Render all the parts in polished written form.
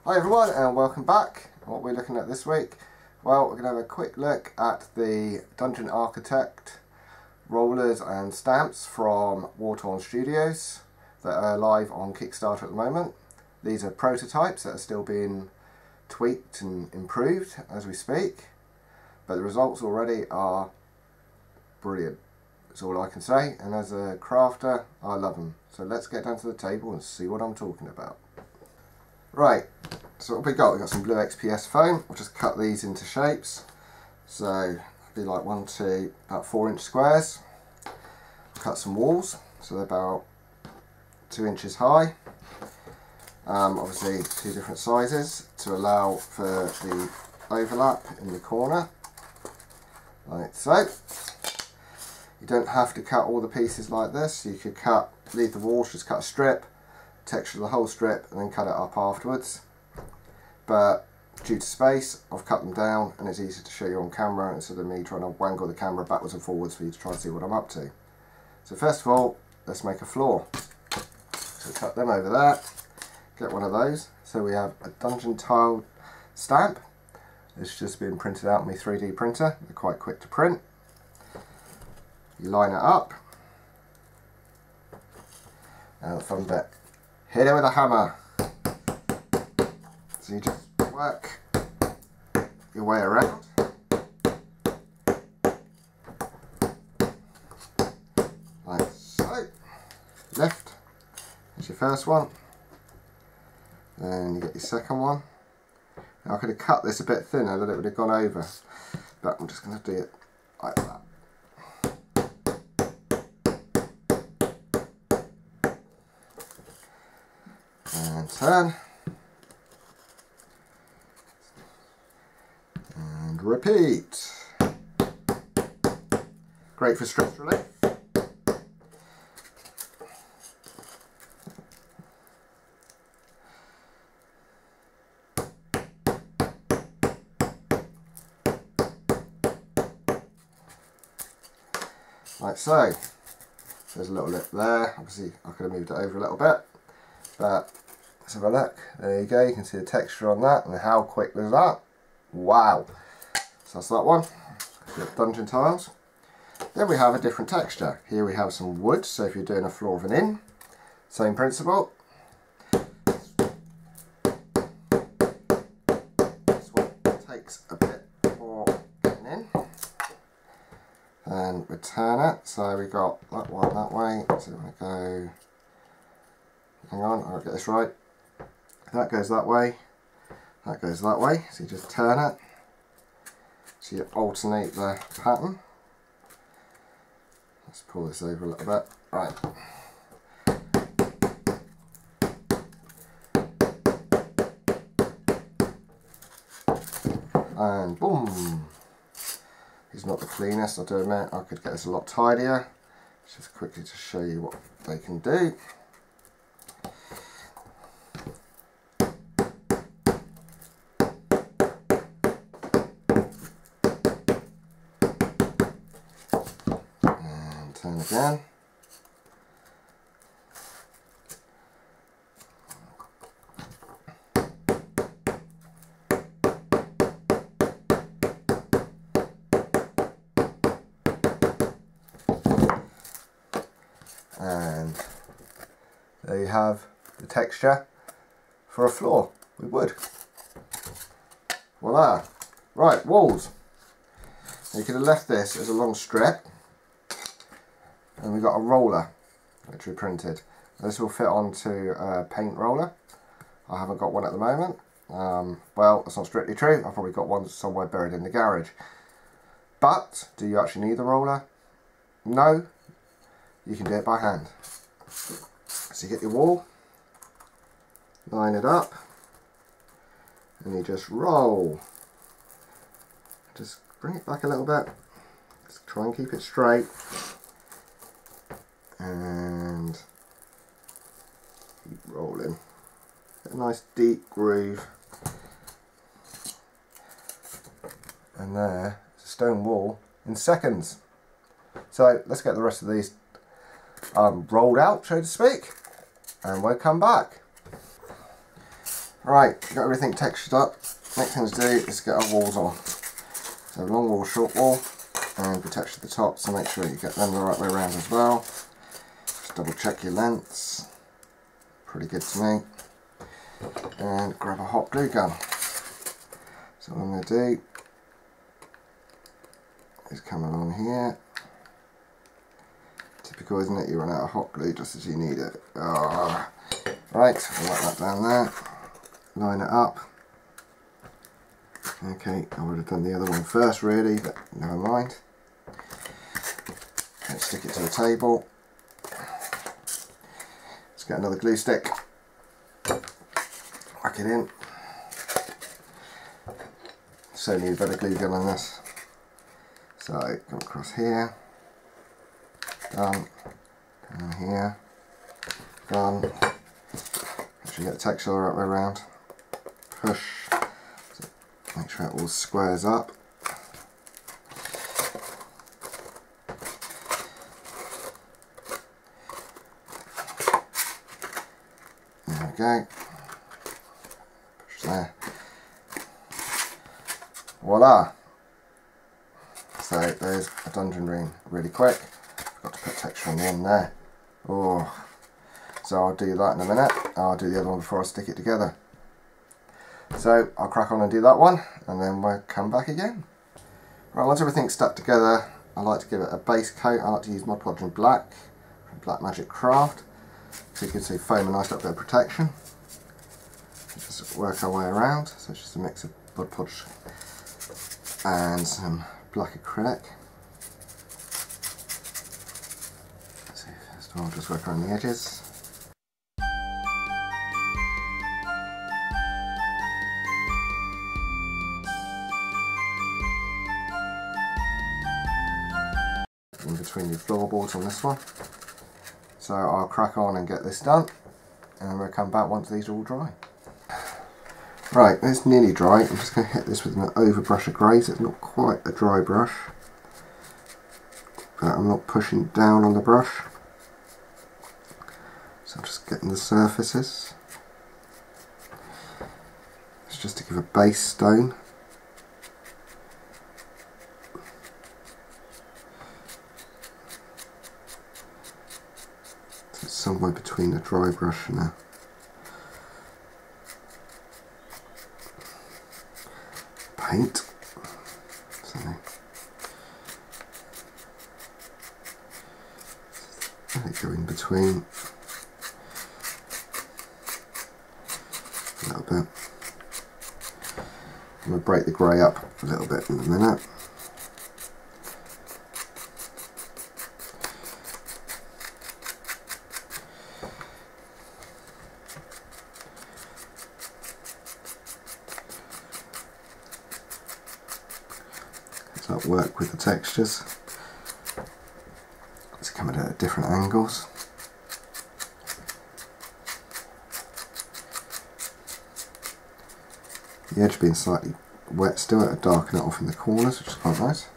Hi everyone and welcome back. What we're looking at this week, well, we're going to have a quick look at the Dungeon Architect rollers and stamps from War-Torn Studios that are live on Kickstarter at the moment. These are prototypes that are still being tweaked and improved as we speak, but the results already are brilliant. That's all I can say, and as a crafter I love them. So let's get down to the table and see what I'm talking about. Right, so what we got? We've got some blue XPS foam. I'll just cut these into shapes. So it'll be like about 4 inch squares. Cut some walls, so they're about 2 inches high. Obviously 2 different sizes to allow for the overlap in the corner, like so. You don't have to cut all the pieces like this. You could leave the walls, just cut a strip, texture the whole strip and then cut it up afterwards, but due to space I've cut them down and it's easier to show you on camera instead of me trying to wangle the camera backwards and forwards for you to try and see what I'm up to. So first of all, let's make a floor. So cut them over there, get one of those. So we have a dungeon tile stamp. It's just been printed out on my 3D printer. They're quite quick to print. You line it up. Now the fun bit. Hit it with a hammer. So you just work your way around. Like so. Left is your first one. Then you get your second one. Now I could have cut this a bit thinner, that it would have gone over. But I'm just going to do it like that. And turn and repeat. Great for stress relief. Like so. There's a little lip there. Obviously I could have moved it over a little bit, but let's have a look. There you go, you can see the texture on that and how quick was that. Wow. So that's that one. Dungeon tiles. Then we have a different texture. Here we have some wood, so if you're doing a floor of an inn, same principle. This one takes a bit more getting in. And return it. So we got that one that way. So we're going to go, hang on, I'll get this right. That goes that way, that goes that way, so you just turn it, so you alternate the pattern. Let's pull this over a little bit, right. And boom! It's not the cleanest, I do admit, I could get this a lot tidier. Just quickly to show you what they can do. Turn again. And there you have the texture for a floor with wood. Voila! Right, walls. You could have left this as a long strip. And we've got a roller which we printed. This will fit onto a paint roller. I haven't got one at the moment. Well, that's not strictly true. I've probably got one somewhere buried in the garage. But do you actually need the roller? No. You can do it by hand. So you get your wall, line it up, and you just roll. Just bring it back a little bit. Just try and keep it straight. And keep rolling. Get a nice deep groove. And there's a stone wall in seconds. So let's get the rest of these rolled out, so to speak, and we'll come back. Right, got everything textured up. Next thing to do is get our walls on. So long wall, short wall, and we texture the top, so make sure you get them the right way around as well. Just double check your lengths. Pretty good to me. And grab a hot glue gun. So what I'm going to do is come along here. Typical, isn't it? You run out of hot glue just as you need it. Oh. Right, we'll let that down there. Line it up. Okay, I would have done the other one first really, but never mind. Let's stick it to the table. Let's get another glue stick. Whack it in. So need a better glue gun on this. So come across here. Done. Down here. Done. Make sure you get the texture the right way around. Push. So make sure it all squares up. There we go. Push there. Voila! So there's a dungeon ring really quick. Forgot to put texture on the end there. Oh, so I'll do that in a minute. I'll do the other one before I stick it together. So I'll crack on and do that one, and then we'll come back again. Right, once everything's stuck together, I like to give it a base coat. I like to use Mod Podge in black from Black Magic Craft, so you can see foam a nice little bit of protection. Just work our way around. So it's just a mix of Mod Podge and some black acrylic. So first of all, just work around the edges. In between your floorboards on this one. So I'll crack on and get this done, and we'll come back once these are all dry. Right, it's nearly dry. I'm just going to hit this with an overbrush of grey, so it's not quite a dry brush, but I'm not pushing down on the brush, so I'm just getting the surfaces. It's just to give a base stone. So it's somewhere between a dry brush and a paint. So let it go in between a little bit. I'm going to break the grey up a little bit in a minute. So work with the textures. It's coming at different angles. The edge being slightly wet still, it'll darken it off in the corners, which is quite nice.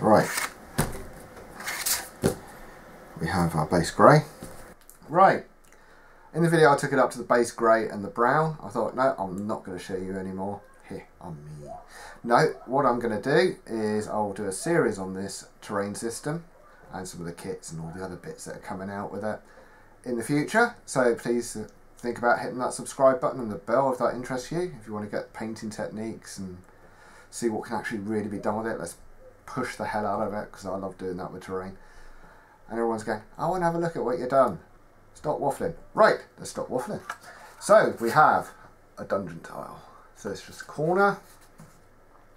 Right, we have our base grey. Right, in the video I took it up to the base grey and the brown. I thought, no, I'm not going to show you anymore. Here, I'm me. No, what I'm going to do is I'll do a series on this terrain system and some of the kits and all the other bits that are coming out with it in the future. So please think about hitting that subscribe button and the bell if that interests you. If you want to get painting techniques and see what can actually really be done with it, let's push the hell out of it, because I love doing that with terrain. And everyone's going, I want to have a look at what you've done. Stop waffling. Right, let's stop waffling. So we have a dungeon tile. So it's just a corner.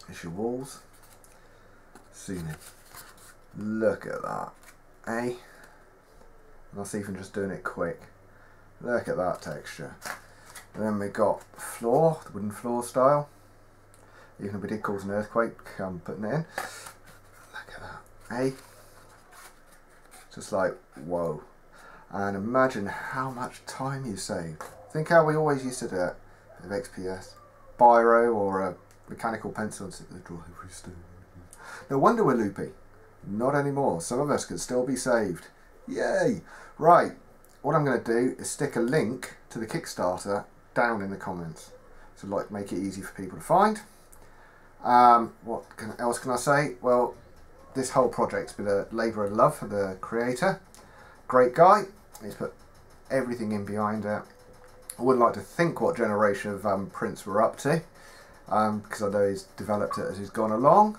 It's your walls. Zoom in. Look at that. Eh? And that's even just doing it quick. Look at that texture. And then we got floor, the wooden floor style. Even if we did cause an earthquake, I'm putting it in. Look at that. Hey? Just like, whoa. And imagine how much time you save. Think how we always used to do it with XPS. Biro or a mechanical pencil and sit there driving still. No wonder we're loopy. Not anymore. Some of us can still be saved. Yay! Right, what I'm going to do is stick a link to the Kickstarter down in the comments. So like make it easy for people to find. What else can I say? Well, this whole project's been a labour of love for the creator. Great guy. He's put everything in behind it. I wouldn't like to think what generation of prints we're up to, because I know he's developed it as he's gone along,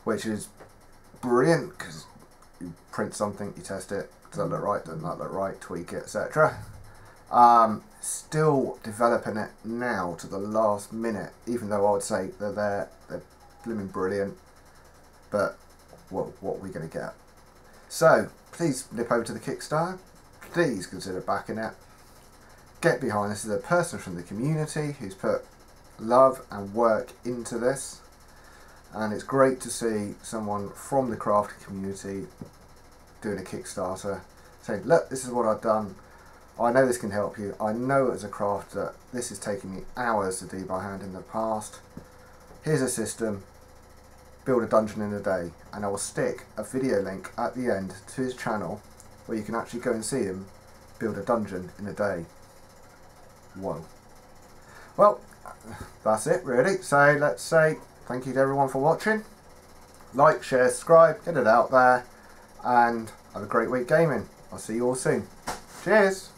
which is brilliant, because you print something, you test it, does that look right, doesn't that look right, tweak it, etc. Still developing it now to the last minute, even though I would say they're blooming brilliant, but what are we going to get? So please nip over to the Kickstarter, please consider backing it, get behind this. This is a person from the community who's put love and work into this, and it's great to see someone from the craft community doing a Kickstarter saying, look, this is what I've done, I know this can help you, I know as a crafter this has taken me hours to do by hand in the past, here's a system, build a dungeon in a day. And I will stick a video link at the end to his channel where you can actually go and see him build a dungeon in a day. Whoa. Well, that's it really. So let's say thank you to everyone for watching. Like, share, subscribe, get it out there, and have a great week gaming. I'll see you all soon. Cheers!